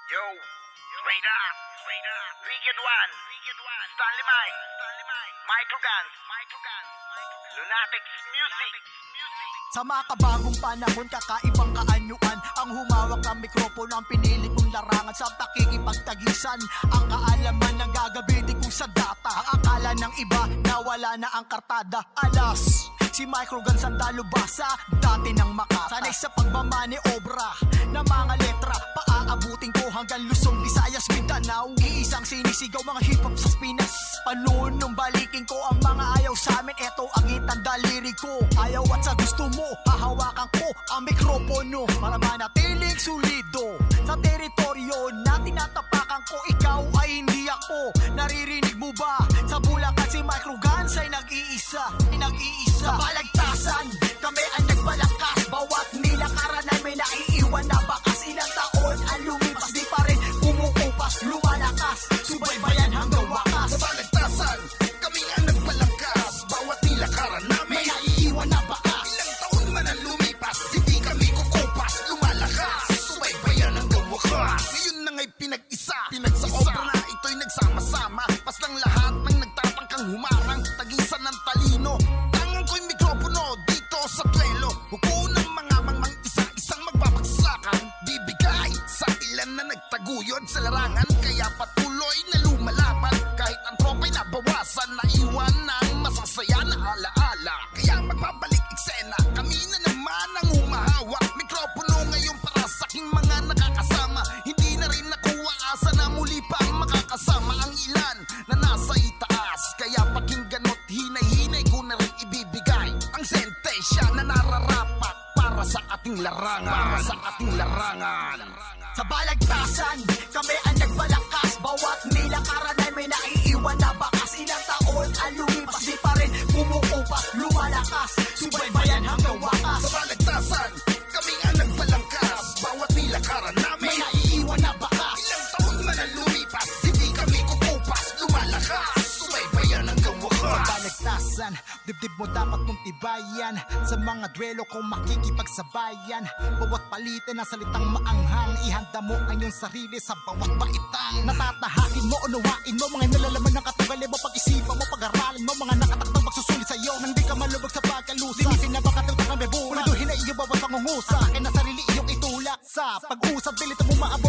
Yo, straight up, Wicked One, Stanley Mike, Microgans, Lunatics Music. Sa makabagong panahon, kakaibang kaanyuan ang humawak ng mikropono, ang pinili kong larangan sa pakikipagtagisan. Ang kaalaman ng gagabitin ko sa data, ang akala ng iba na wala na ang kartada. Alas, si Microgans ang dalubasa, dati ng Makata. Sanay sa pagmamaniobra ng mga letra, paaabutin ko hanggang Luzon, Visayas, Mindanao. Iisang sinisigaw mga hip-hop sa Pinas. Panunong balikin ko ang mga ayaw sa amin. Eto ang itang daliri ko. Ayaw at sa gusto mo, hahawakan ko ang mikropono para manatiling solido sa teritoryo na tinatapakan ko. Ikaw ay hindi ako. Naririnig mo ba? Sa Bulacan si Microgans ay nag-iisa. Sa balagtasan, kami ang nagbalangkas. Bawat nilakaran ay may naiiwan na bakas. Ilang taon ang lumipas, di pa rin kumukupas, lumalakas, subaybayan hanggang wakas. Sa balagtasan, kami ang nagbalangkas. Bawat nilakaran namin May naiiwan na bakas. ilang taon man ang lumipas, hindi kami kukupas, lumalakas, subaybayan hanggang wakas. Ngayon na nga'y pinag-isa, sa obra na ito'y nagsama-sama. Pas lang lahat ng nagtatangkang humarang, tagisan ng talino. Tangan ko'y mikropono dito sa duelo. Huko ng mga mangmang isa-isang magbabagsakan. Bibigay sa ilan na nagtaguyod sa larangan. Kaya patuloy na lumalaban. Kahit ang tropa'y nabawasan, naiwan ng masasaya na alaala. Kaya magbabalik eksena, kami na naman ang humahawak. Mikropono ngayon para sa aking mga nakakasama. Hindi na rin nakuha asa na muli pang makakasama ang ilan na nasa itaas. Kaya pakinggan mo't hinay-hinay ko na rin ibibigay ang sentensya na nararapat para sa ating larangan. Sa balagtasan, kami ang nagbalangkas. Bawat nilakaran ay may naiiwan na bakas. Ilang taon ang lumipas, di pa rin kumukupas, lumalakas, subaybayan hanggang wakas. Sa balagtasan, kami ang nagbalangkas. Bawat nilakaran namin May naiiwan na bakas. ilang taon man ang lumipas, hindi kami kukupas, lumalakas, subaybayan hanggang wakas. Balagtasan, dibdib mo dapat mong tibayan. Sa mga duelo kung makikipagsabayan. Bawat palitan ng salitang maanghang, ihanda mo ang iyong sarili sa bawat baitang. Natatahakin mo, unawain mo mga nalalaman ng katugali mo. Pag-isipan mo, pag-aralin mo mga nakatakdang magsusulit sa'yo. Nang di ka malubog sa pagkalusa, linisin na baka tutang ang bebura. Puladuhin na iyo bawat pangungusa, akin na sarili iyong itulak. Sa pag-usap, bilito mo maabot